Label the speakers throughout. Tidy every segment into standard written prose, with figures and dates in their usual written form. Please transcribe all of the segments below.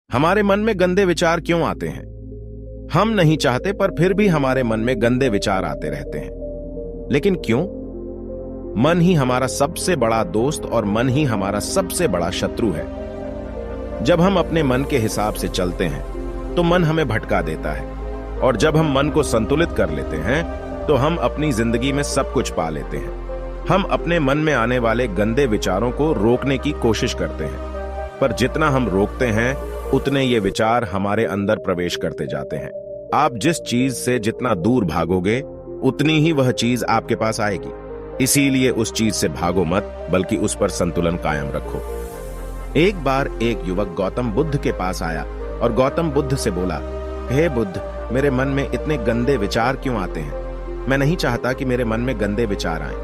Speaker 1: हमारे मन में गंदे विचार क्यों आते हैं? हम नहीं चाहते पर फिर भी हमारे मन में गंदे विचार आते रहते हैं। लेकिन क्यों? मन ही हमारा सबसे बड़ा दोस्त और मन ही हमारा सबसे बड़ा शत्रु है। जब हम अपने मन के हिसाब से चलते हैं तो मन हमें भटका देता है, और जब हम मन को संतुलित कर लेते हैं तो हम अपनी जिंदगी में सब कुछ पा लेते हैं। हम अपने मन में आने वाले गंदे विचारों को रोकने की कोशिश करते हैं, पर जितना हम रोकते हैं उतने ये विचार हमारे अंदर प्रवेश करते जाते हैं। आप जिस चीज से जितना दूर भागोगे उतनी ही वह चीज आपके पास आएगी। इसीलिए उस चीज से भागो मत, बल्कि उस पर संतुलन कायम रखो। एक बार एक युवक गौतम बुद्ध के पास आया और गौतम बुद्ध से बोला, हे बुद्ध, मेरे मन में इतने गंदे विचार क्यों आते हैं? मैं नहीं चाहता कि मेरे मन में गंदे विचार आएं,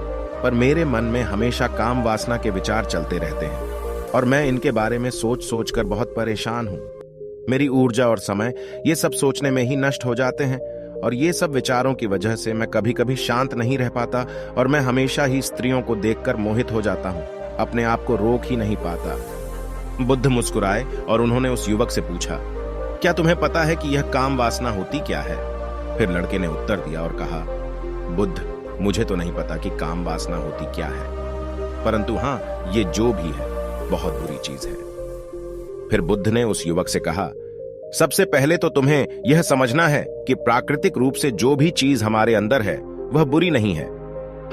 Speaker 1: पर मेरे मन में हमेशा काम वासना के विचार चलते रहते हैं और मैं इनके बारे में सोच सोच कर बहुत परेशान हूं। मेरी ऊर्जा और समय ये सब सोचने में ही नष्ट हो जाते हैं, और ये सब विचारों की वजह से मैं कभी कभी शांत नहीं रह पाता और मैं हमेशा ही स्त्रियों को देखकर मोहित हो जाता हूं, अपने आप को रोक ही नहीं पाता। बुद्ध मुस्कुराए और उन्होंने उस युवक से पूछा, क्या तुम्हें पता है कि यह काम वासना होती क्या है? फिर लड़के ने उत्तर दिया और कहा, बुद्ध, मुझे तो नहीं पता कि काम वासना होती क्या है, परंतु हां, ये जो भी है बहुत बुरी चीज है। फिर बुद्ध ने उस युवक से कहा, सबसे पहले तो तुम्हें यह समझना है कि प्राकृतिक रूप से जो भी चीज हमारे अंदर है वह बुरी नहीं है।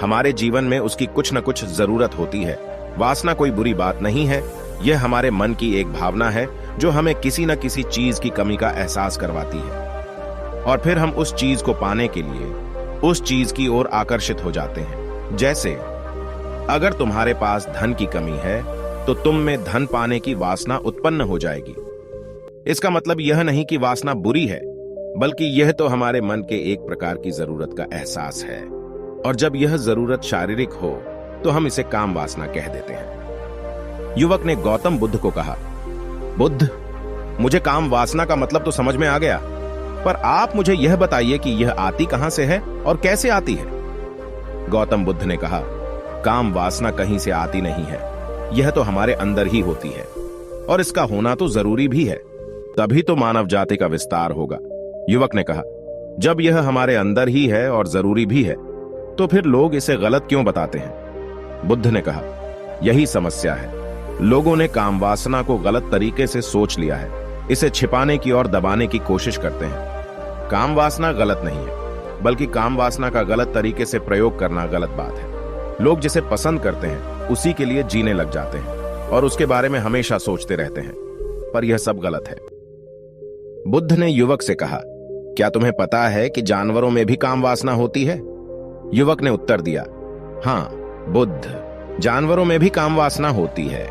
Speaker 1: हमारे जीवन में उसकी कुछ न कुछ जरूरत होती है। वासना कोई बुरी बात नहीं है, यह हमारे मन की एक भावना है जो हमें किसी न किसी चीज की कमी का एहसास करवाती है, और फिर हम उस चीज को पाने के लिए उस चीज की ओर आकर्षित हो जाते हैं। जैसे अगर तुम्हारे पास धन की कमी है तो तुम में धन पाने की वासना उत्पन्न हो जाएगी। इसका मतलब यह नहीं कि वासना बुरी है, बल्कि यह तो हमारे मन के एक प्रकार की जरूरत का एहसास है, और जब यह जरूरत शारीरिक हो तो हम इसे काम वासना कह देते हैं। युवक ने गौतम बुद्ध को कहा, बुद्ध, मुझे काम वासना का मतलब तो समझ में आ गया, पर आप मुझे यह बताइए कि यह आती कहां से है और कैसे आती है? गौतम बुद्ध ने कहा, काम वासना कहीं से आती नहीं है, यह तो हमारे अंदर ही होती है, और इसका होना तो जरूरी भी है, तभी तो मानव जाति का विस्तार होगा। युवक ने कहा, जब यह हमारे अंदर ही है और जरूरी भी है तो फिर लोग इसे गलत क्यों बताते हैं? बुद्ध ने कहा, यही समस्या है। लोगों ने काम वासना को गलत तरीके से सोच लिया है, इसे छिपाने की और दबाने की कोशिश करते हैं। काम वासना गलत नहीं है, बल्कि काम वासना का गलत तरीके से प्रयोग करना गलत बात है। लोग जिसे पसंद करते हैं उसी के लिए जीने लग जाते हैं और उसके बारे में हमेशा सोचते रहते हैं, पर यह सब गलत है। बुद्ध ने युवक से कहा, क्या तुम्हें पता है कि जानवरों में भी काम वासना होती है? युवक ने उत्तर दिया, हां बुद्ध, जानवरों में भी काम वासना होती है,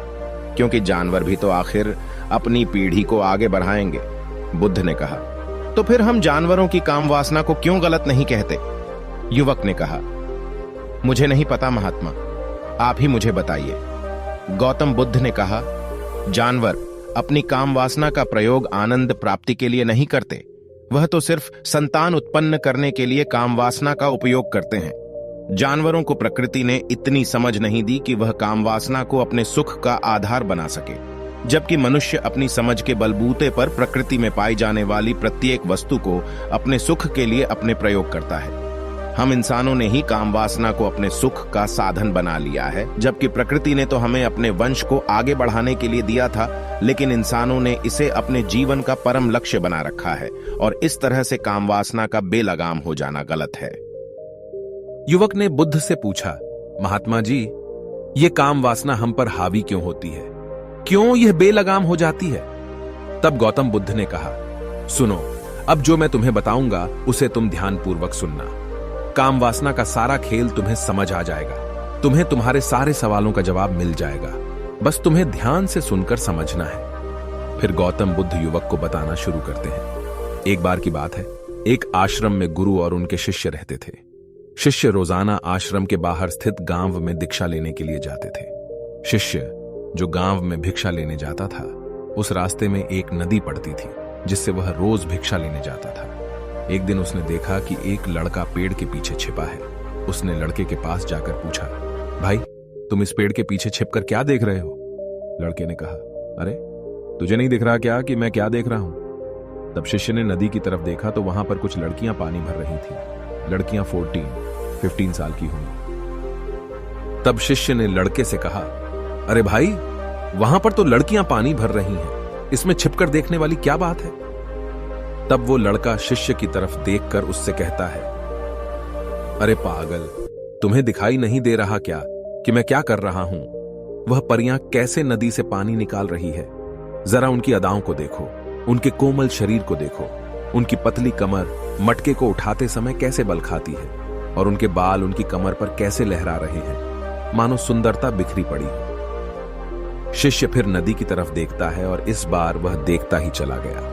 Speaker 1: क्योंकि जानवर भी तो आखिर अपनी पीढ़ी को आगे बढ़ाएंगे। बुद्ध ने कहा, तो फिर हम जानवरों की काम वासना को क्यों गलत नहीं कहते? युवक ने कहा, मुझे नहीं पता महात्मा, आप ही मुझे बताइए। गौतम बुद्ध ने कहा, जानवर अपनी काम वासना का प्रयोग आनंद प्राप्ति के लिए नहीं करते, वह तो सिर्फ संतान उत्पन्न करने के लिए काम वासना का उपयोग करते हैं। जानवरों को प्रकृति ने इतनी समझ नहीं दी कि वह काम वासना को अपने सुख का आधार बना सके, जबकि मनुष्य अपनी समझ के बलबूते पर प्रकृति में पाई जाने वाली प्रत्येक वस्तु को अपने सुख के लिए अपने प्रयोग करता है। हम इंसानों ने ही काम वासना को अपने सुख का साधन बना लिया है, जबकि प्रकृति ने तो हमें अपने वंश को आगे बढ़ाने के लिए दिया था, लेकिन इंसानों ने इसे अपने जीवन का परम लक्ष्य बना रखा है, और इस तरह से काम वासना का बेलगाम हो जाना गलत है।
Speaker 2: युवक ने बुद्ध से पूछा, महात्मा जी, ये काम वासना हम पर हावी क्यों होती है? क्यों यह बेलगाम हो जाती है? तब गौतम बुद्ध ने कहा, सुनो, अब जो मैं तुम्हें बताऊंगा उसे तुम ध्यानपूर्वक सुनना। काम वासना का सारा खेल तुम्हें समझ आ जाएगा, तुम्हें तुम्हारे सारे सवालों का जवाब मिल जाएगा, बस तुम्हें ध्यान से सुनकर समझना है। फिर गौतम बुद्ध युवक को बताना शुरू करते हैं। एक बार की बात है, एक आश्रम में गुरु और उनके शिष्य रहते थे। शिष्य रोजाना आश्रम के बाहर स्थित गांव में दीक्षा लेने के लिए जाते थे। शिष्य जो गांव में भिक्षा लेने जाता था, उस रास्ते में एक नदी पड़ती थी जिससे वह रोज भिक्षा लेने जाता था। एक दिन उसने देखा कि एक लड़का पेड़ के पीछे छिपा है। उसने लड़के के पास जाकर पूछा, भाई, तुम इस पेड़ के पीछे छिपकर क्या देख रहे हो? लड़के ने कहा, अरे तुझे नहीं दिख रहा क्या कि मैं क्या देख रहा हूं? तब शिष्य ने नदी की तरफ देखा तो वहां पर कुछ लड़कियां पानी भर रही थी। लड़कियां 15 साल की होंगी। तब शिष्य ने लड़के से कहा, अरे भाई, वहां पर तो लड़कियां पानी भर रही हैं, इसमें छिपकर देखने वाली क्या बात है? तब वो लड़का शिष्य की तरफ देखकर उससे कहता है, अरे पागल, तुम्हें दिखाई नहीं दे रहा क्या कि मैं क्या कर रहा हूं? वह परियां कैसे नदी से पानी निकाल रही है। जरा उनकी अदाओं को देखो, उनके कोमल शरीर को देखो, उनकी पतली कमर मटके को उठाते समय कैसे बल खाती है, और उनके बाल उनकी कमर पर कैसे लहरा रहे हैं, मानो सुंदरता बिखरी पड़ी हो। शिष्य फिर नदी की तरफ देखता है और इस बार वह देखता ही चला गया।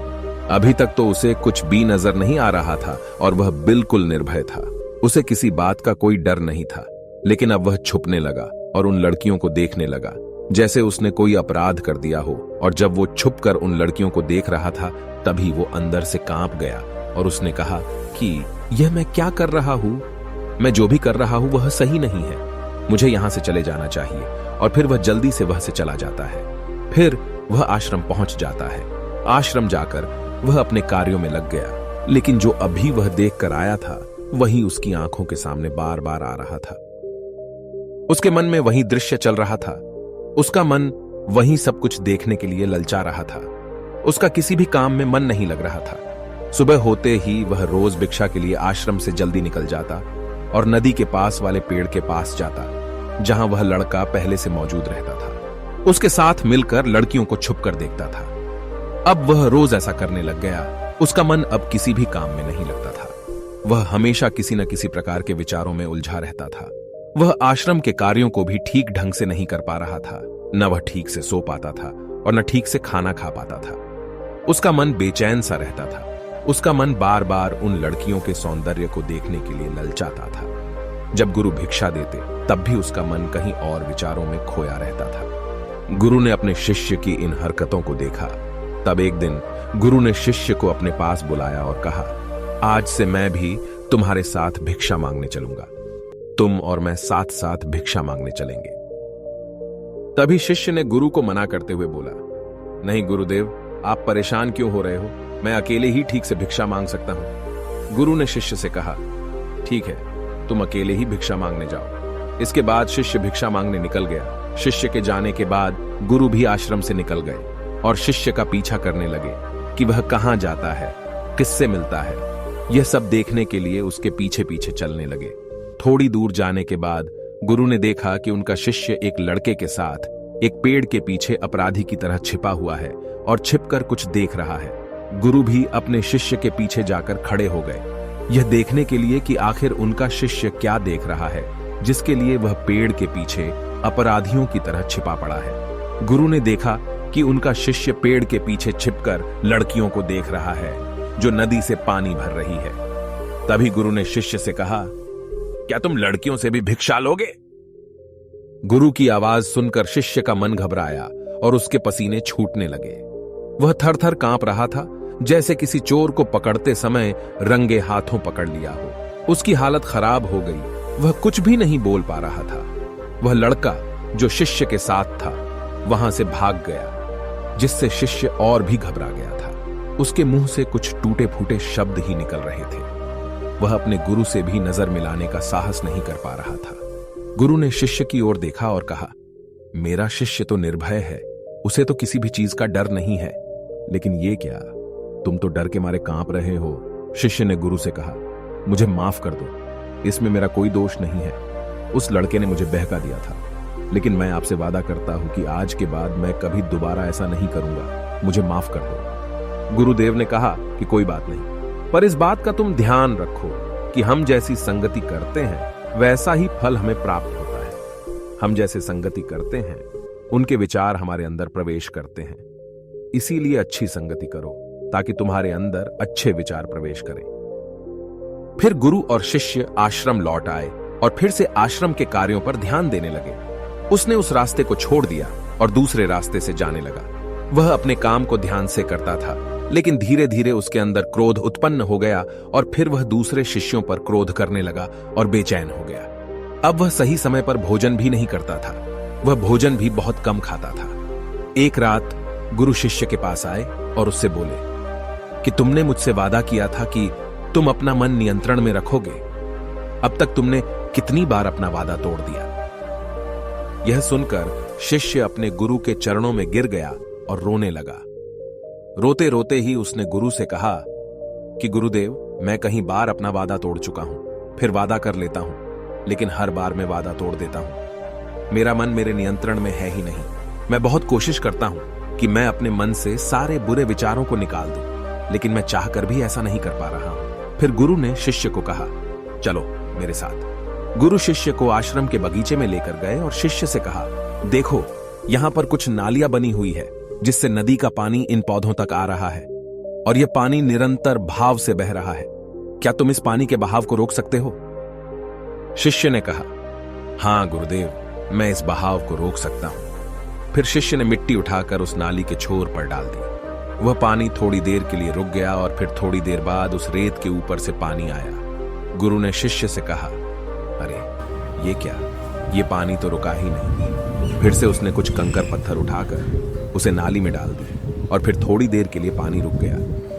Speaker 2: अभी तक तो उसे कुछ भी नजर नहीं आ रहा था और वह बिल्कुल निर्भय था। उसे किसी बात का कोई डर नहीं था, लेकिन अब वह छुपने लगा और उन लड़कियों को देखने लगा जैसे उसने कोई अपराध कर दिया हो। और जब वो छुपकर उन लड़कियों को देख रहा था तभी वो अंदर से कांप गया और उसने कहा कि यह मैं क्या कर रहा हूं? मैं जो भी कर रहा हूं वह सही नहीं है, मुझे यहां से चले जाना चाहिए। और फिर वह जल्दी से वह से चला जाता है। फिर वह आश्रम पहुंच जाता है। आश्रम जाकर वह अपने कार्यों में लग गया, लेकिन जो अभी वह देख कर आया था वही उसकी आंखों के सामने बार बार आ रहा था। उसके मन में वही दृश्य चल रहा था। उसका मन वही सब कुछ देखने के लिए ललचा रहा था। उसका किसी भी काम में मन नहीं लग रहा था। सुबह होते ही वह रोज भिक्षा के लिए आश्रम से जल्दी निकल जाता और नदी के पास वाले पेड़ के पास जाता जहां वह लड़का पहले से मौजूद रहता था। उसके साथ मिलकर लड़कियों को छुपकर देखता था। अब वह रोज ऐसा करने लग गया। उसका मन अब किसी भी काम में नहीं लगता था। वह हमेशा किसी न किसी प्रकार के विचारों में उलझा रहता था। वह आश्रम के कार्यों को भी ठीक ढंग से नहीं कर पा रहा था। न वह ठीक से सो पाता था और न ठीक से खाना खा पाता था। उसका मन बेचैन सा रहता था। उसका मन बार बार उन लड़कियों के सौंदर्य को देखने के लिए ललचाता था। जब गुरु भिक्षा देते तब भी उसका मन कहीं और विचारों में खोया रहता था। गुरु ने अपने शिष्य की इन हरकतों को देखा। तब एक दिन गुरु ने शिष्य को अपने पास बुलाया और कहा, आज से मैं भी तुम्हारे साथ भिक्षा मांगने चलूंगा। तुम और मैं साथ साथ भिक्षा मांगने चलेंगे। तभी शिष्य ने गुरु को मना करते हुए बोला, नहीं गुरुदेव, आप परेशान क्यों हो रहे हो? मैं अकेले ही ठीक से भिक्षा मांग सकता हूं। गुरु ने शिष्य से कहा, ठीक है, तुम अकेले ही भिक्षा मांगने जाओ। इसके बाद शिष्य भिक्षा मांगने निकल गया। शिष्य के जाने के बाद गुरु भी आश्रम से निकल गए और शिष्य का पीछा करने लगे कि वह कहां जाता है, किससे मिलता है। यह सब देखने के लिए उसके पीछे पीछे चलने लगे। थोड़ी दूर जाने के बाद गुरु ने देखा कि उनका शिष्य एक लड़के के साथ एक पेड़ के पीछे अपराधी की तरह छिपा हुआ है और छिपकर कुछ देख रहा है। गुरु भी अपने शिष्य के पीछे जाकर खड़े हो गए, यह देखने के लिए कि आखिर उनका शिष्य क्या देख रहा है जिसके लिए वह पेड़ के पीछे अपराधियों की तरह छिपा पड़ा है। गुरु ने देखा कि उनका शिष्य पेड़ के पीछे छिपकर लड़कियों को देख रहा है जो नदी से पानी भर रही है। तभी गुरु ने शिष्य से कहा, क्या तुम लड़कियों से भी भिक्षा लोगे? गुरु की आवाज सुनकर शिष्य का मन घबराया और उसके पसीने छूटने लगे। वह थर थर कांप रहा था, जैसे किसी चोर को पकड़ते समय रंगे हाथों पकड़ लिया हो। उसकी हालत खराब हो गई। वह कुछ भी नहीं बोल पा रहा था। वह लड़का जो शिष्य के साथ था वहां से भाग गया, जिससे शिष्य और भी घबरा गया था। उसके मुंह से कुछ टूटे फूटे शब्द ही निकल रहे थे। वह अपने गुरु से भी नजर मिलाने का साहस नहीं कर पा रहा था। गुरु ने शिष्य की ओर देखा और कहा, मेरा शिष्य तो निर्भय है, उसे तो किसी भी चीज का डर नहीं है, लेकिन ये क्या, तुम तो डर के मारे कांप रहे हो। शिष्य ने गुरु से कहा, मुझे माफ कर दो, इसमें मेरा कोई दोष नहीं है। उस लड़के ने मुझे बहका दिया था, लेकिन मैं आपसे वादा करता हूं कि आज के बाद मैं कभी दोबारा ऐसा नहीं करूंगा। मुझे माफ कर दो। गुरुदेव ने कहा कि कोई बात नहीं, पर इस बात का तुम ध्यान रखो कि हम जैसी संगति करते हैं वैसा ही फल हमें प्राप्त होता है। हम जैसे संगति करते हैं उनके विचार हमारे अंदर प्रवेश करते हैं। इसीलिए अच्छी संगति करो ताकि तुम्हारे अंदर अच्छे विचार प्रवेश करें। फिर गुरु और शिष्य आश्रम लौट आए और फिर से आश्रम के कार्यों पर ध्यान देने लगे। उसने उस रास्ते को छोड़ दिया और दूसरे रास्ते से जाने लगा। वह अपने काम को ध्यान से करता था, लेकिन धीरे धीरे उसके अंदर क्रोध उत्पन्न हो गया और फिर वह दूसरे शिष्यों पर क्रोध करने लगा और बेचैन हो गया। अब वह सही समय पर भोजन भी नहीं करता था। वह भोजन भी बहुत कम खाता था। एक रात गुरु शिष्य के पास आए और उससे बोले कि तुमने मुझसे वादा किया था कि तुम अपना मन नियंत्रण में रखोगे। अब तक तुमने कितनी बार अपना वादा तोड़ दिया। यह सुनकर शिष्य अपने गुरु के चरणों में गिर गया और रोने लगा। रोते रोते ही उसने गुरु से कहा कि गुरुदेव, मैं कहीं बार अपना वादा तोड़ चुका हूं, फिर वादा कर लेता हूं, लेकिन हर बार मैं वादा तोड़ देता हूं। मेरा मन मेरे नियंत्रण में है ही नहीं। मैं बहुत कोशिश करता हूं कि मैं अपने मन से सारे बुरे विचारों को निकाल दूं, लेकिन मैं चाहकर भी ऐसा नहीं कर पा रहा हूं। फिर गुरु ने शिष्य को कहा, चलो मेरे साथ। गुरु शिष्य को आश्रम के बगीचे में लेकर गए और शिष्य से कहा, देखो यहां पर कुछ नालियां बनी हुई है जिससे नदी का पानी इन पौधों तक आ रहा है, और यह पानी निरंतर भाव से बह रहा है। क्या तुम इस पानी के बहाव को रोक सकते हो? शिष्य ने कहा, हां गुरुदेव, मैं इस बहाव को रोक सकता हूं। फिर शिष्य ने मिट्टी उठाकर उस नाली के छोर पर डाल दी। वह पानी थोड़ी देर के लिए रुक गया और फिर थोड़ी देर बाद उस रेत के ऊपर से पानी आया। गुरु ने शिष्य से कहा, अरे ये क्या, ये पानी तो रुका ही नहीं। फिर से उसने कुछ कंकर पत्थर उठाकर उसे नाली में डाल दी और फिर थोड़ी देर के लिए पानी रुक गया,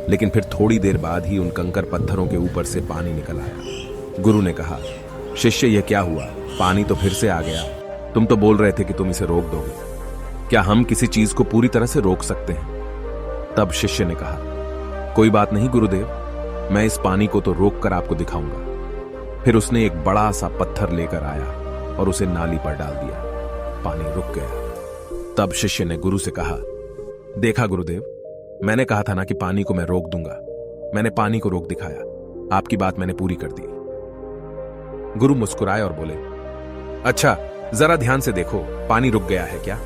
Speaker 2: लेकिन फिर थोड़ी देर बाद ही उन कंकर पत्थरों के ऊपर से पानी निकल आया। गुरु ने कहा, शिष्य यह क्या हुआ? पानी तो फिर से आ गया। तुम तो बोल रहे थे कि तुम इसे रोक दोगे। क्या हम किसी चीज को पूरी तरह से रोक सकते हैं? तब शिष्य ने कहा, कोई बात नहीं गुरुदेव, मैं इस पानी को तो रोक कर आपको दिखाऊंगा। फिर उसने एक बड़ा सा पत्थर लेकर आया और उसे नाली पर डाल दिया। पानी रुक गया। तब शिष्य ने गुरु से कहा, देखा गुरुदेव, मैंने कहा था ना कि पानी को मैं रोक दूंगा। मैंने पानी को रोक दिखाया। आपकी बात मैंने पूरी कर दी। गुरु मुस्कुराए और बोले, अच्छा जरा ध्यान से देखो, पानी रुक गया है क्या?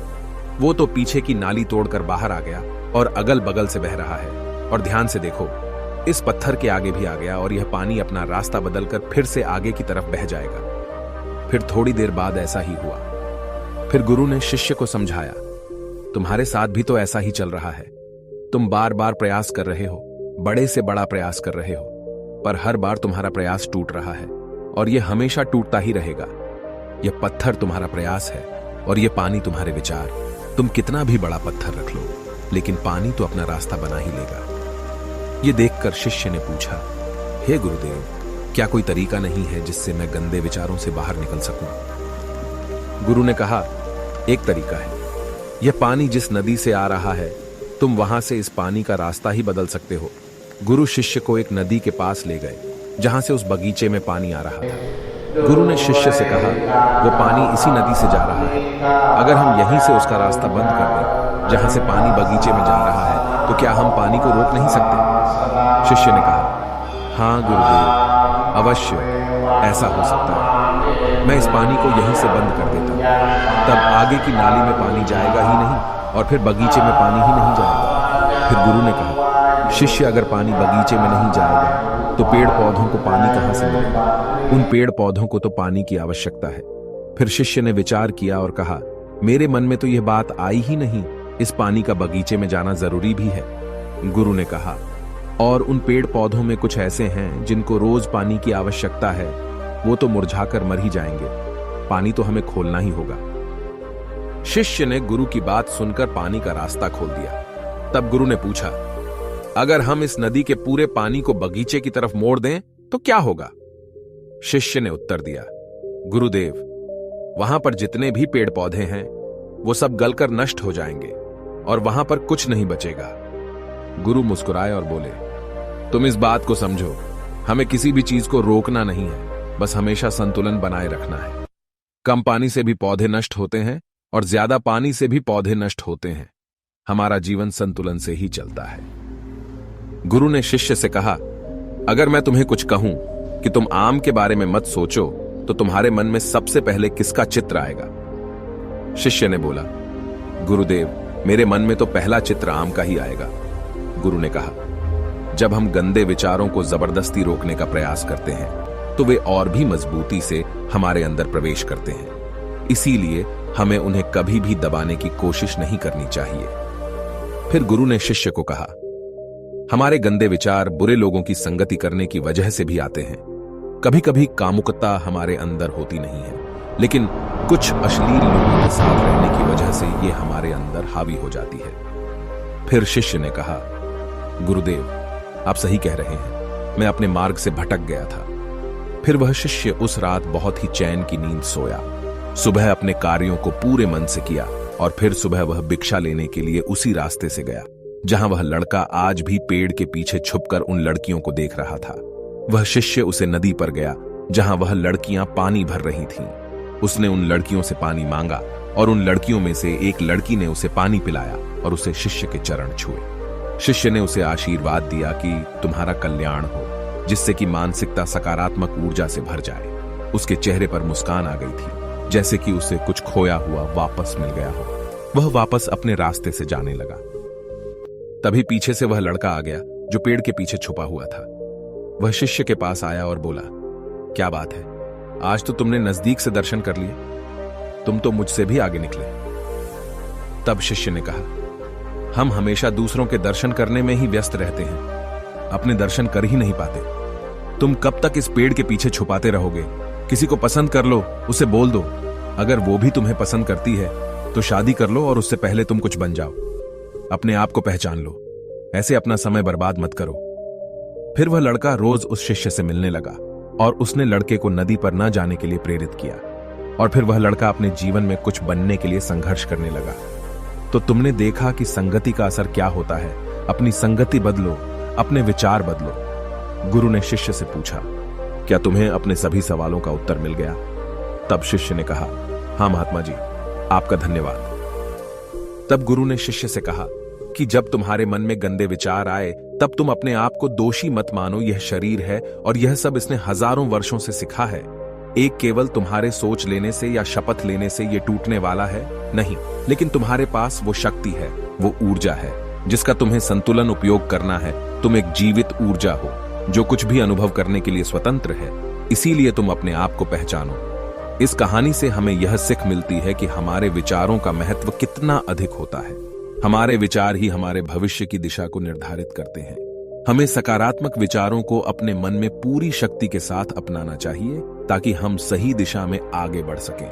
Speaker 2: वो तो पीछे की नाली तोड़कर बाहर आ गया और अगल बगल से बह रहा है। और ध्यान से देखो, इस पत्थर के आगे भी आ गया और यह पानी अपना रास्ता बदलकर फिर से आगे की तरफ बह जाएगा। फिर थोड़ी देर बाद ऐसा ही हुआ। फिर गुरु ने शिष्य को समझाया, तुम्हारे साथ भी तो ऐसा ही चल रहा है। तुम बार बार प्रयास कर रहे हो, बड़े से बड़ा प्रयास कर रहे हो, पर हर बार तुम्हारा प्रयास टूट रहा है और यह हमेशा टूटता ही रहेगा। यह पत्थर तुम्हारा प्रयास है और यह पानी तुम्हारे विचार। तुम कितना भी बड़ा पत्थर रख लो, लेकिन पानी तो अपना रास्ता बना ही लेगा। यह देखकर शिष्य ने पूछा, हे गुरुदेव, क्या कोई तरीका नहीं है जिससे मैं गंदे विचारों से बाहर निकल सकूं? गुरु ने कहा, एक तरीका है। यह पानी जिस नदी से आ रहा है, तुम वहां से इस पानी का रास्ता ही बदल सकते हो। गुरु शिष्य को एक नदी के पास ले गए जहां से उस बगीचे में पानी आ रहा था। गुरु ने शिष्य से कहा, वो पानी इसी नदी से जा रहा है। अगर हम यहीं से उसका रास्ता बंद कर दें जहां से पानी बगीचे में जा रहा है, तो क्या हम पानी को रोक नहीं सकते? शिष्य ने कहा, हाँ गुरुदेव, अवश्य ऐसा हो सकता है। मैं इस पानी को यहीं से बंद कर देता हूं। तब आगे की नाली में पानी जाएगा ही नहीं और फिर बगीचे में पानी ही नहीं जाएगा। फिर गुरु ने कहा, शिष्य अगर पानी बगीचे में नहीं जाएगा तो पेड़ पौधों को पानी कहां से मिलेगा? उन पेड़ पौधों को तो पानी की आवश्यकता है। फिर शिष्य ने विचार किया और कहा, मेरे मन में तो यह बात आई ही नहीं, इस पानी का बगीचे में जाना जरूरी भी है। गुरु ने कहा, और उन पेड़ पौधों में कुछ ऐसे हैं जिनको रोज पानी की आवश्यकता है, वो तो मुरझाकर मर ही जाएंगे। पानी तो हमें खोलना ही होगा। शिष्य ने गुरु की बात सुनकर पानी का रास्ता खोल दिया। तब गुरु ने पूछा, अगर हम इस नदी के पूरे पानी को बगीचे की तरफ मोड़ दें तो क्या होगा? शिष्य ने उत्तर दिया, गुरुदेव, वहां पर जितने भी पेड़ पौधे हैं वो सब गलकर नष्ट हो जाएंगे और वहां पर कुछ नहीं बचेगा। गुरु मुस्कुराए और बोले, तुम इस बात को समझो, हमें किसी भी चीज को रोकना नहीं है, बस हमेशा संतुलन बनाए रखना है। कम पानी से भी पौधे नष्ट होते हैं और ज्यादा पानी से भी पौधे नष्ट होते हैं। हमारा जीवन संतुलन से ही चलता है। गुरु ने शिष्य से कहा, अगर मैं तुम्हें कुछ कहूं कि तुम आम के बारे में मत सोचो, तो तुम्हारे मन में सबसे पहले किसका चित्र आएगा? शिष्य ने बोला, गुरुदेव, मेरे मन में तो पहला चित्र आम का ही आएगा। गुरु ने कहा, जब हम गंदे विचारों को जबरदस्ती रोकने का प्रयास करते हैं तो वे और भी मजबूती से हमारे अंदर प्रवेश करते हैं। इसीलिए हमें उन्हें कभी भी दबाने की कोशिश नहीं करनी चाहिए। फिर गुरु ने शिष्य को कहा, हमारे गंदे विचार बुरे लोगों की संगति करने की वजह से भी आते हैं। कभी कभी कामुकता हमारे अंदर होती नहीं है, लेकिन कुछ अश्लील लोगों के साथ रहने की वजह से ये हमारे अंदर हावी हो जाती है। फिर शिष्य ने कहा, गुरुदेव, आप सही कह रहे हैं, मैं अपने मार्ग से भटक गया था। फिर वह शिष्य उस रात बहुत ही चैन की नींद सोया। सुबह अपने कार्यों को पूरे मन से किया और फिर सुबह वह भिक्षा लेने के लिए उसी रास्ते से गया जहां वह लड़का आज भी पेड़ के पीछे छुपकर उन लड़कियों को देख रहा था। वह शिष्य उसे नदी पर गया जहां वह लड़कियां पानी भर रही थीं। उसने उन लड़कियों से पानी मांगा और उन लड़कियों में से एक लड़की ने उसे पानी पिलाया और उसे शिष्य के चरण छुए। शिष्य ने उसे आशीर्वाद दिया कि तुम्हारा कल्याण हो, जिससे कि मानसिकता सकारात्मक ऊर्जा से भर जाए। उसके चेहरे पर मुस्कान आ गई थी, जैसे कि उसे कुछ खोया हुआ वापस मिल गया हो। वह वापस अपने रास्ते से जाने लगा। तभी पीछे से वह लड़का आ गया जो पेड़ के पीछे छुपा हुआ था। वह शिष्य के पास आया और बोला, क्या बात है, आज तो तुमने नजदीक से दर्शन कर लिए, तुम तो मुझसे भी आगे निकले। तब शिष्य ने कहा, हम हमेशा दूसरों के दर्शन करने में ही व्यस्त रहते हैं, अपने दर्शन कर ही नहीं पाते। तुम कब तक इस पेड़ के पीछे छुपाते रहोगे? किसी को पसंद कर लो, उसे बोल दो। अगर वो भी तुम्हें पसंद करती है तो शादी कर लो और उससे पहले तुम कुछ बन जाओ। अपने आप को पहचान लो, ऐसे अपना समय बर्बाद मत करो। फिर वह लड़का रोज उस शिष्य से मिलने लगा और उसने लड़के को नदी पर न जाने के लिए प्रेरित किया। और फिर वह लड़का अपने जीवन में कुछ बनने के लिए संघर्ष करने लगा। तो तुमने देखा कि संगति का असर क्या होता है। अपनी संगति बदलो, अपने विचार बदलो। गुरु ने शिष्य से पूछा, क्या तुम्हें अपने सभी सवालों का उत्तर मिल गया? तब शिष्य ने कहा, हाँ महात्मा जी, आपका धन्यवाद। तब गुरु ने शिष्य से कहा कि जब तुम्हारे मन में गंदे विचार आए तब तुम अपने आप को दोषी मत मानो। यह शरीर है और यह सब इसने हजारों वर्षों से सीखा है। एक केवल तुम्हारे सोच लेने से या शपथ लेने से यह टूटने वाला है नहीं, लेकिन तुम्हारे पास वो शक्ति है, वो ऊर्जा है जिसका तुम्हें संतुलन उपयोग करना है। तुम एक जीवित ऊर्जा हो जो कुछ भी अनुभव करने के लिए स्वतंत्र है। इसीलिए तुम अपने आप को पहचानो। इस कहानी से हमें यह सीख मिलती है कि हमारे विचारों का महत्व कितना अधिक होता है। हमारे विचार ही हमारे भविष्य की दिशा को निर्धारित करते हैं। हमें सकारात्मक विचारों को अपने मन में पूरी शक्ति के साथ अपनाना चाहिए ताकि हम सही दिशा में आगे बढ़ सकें।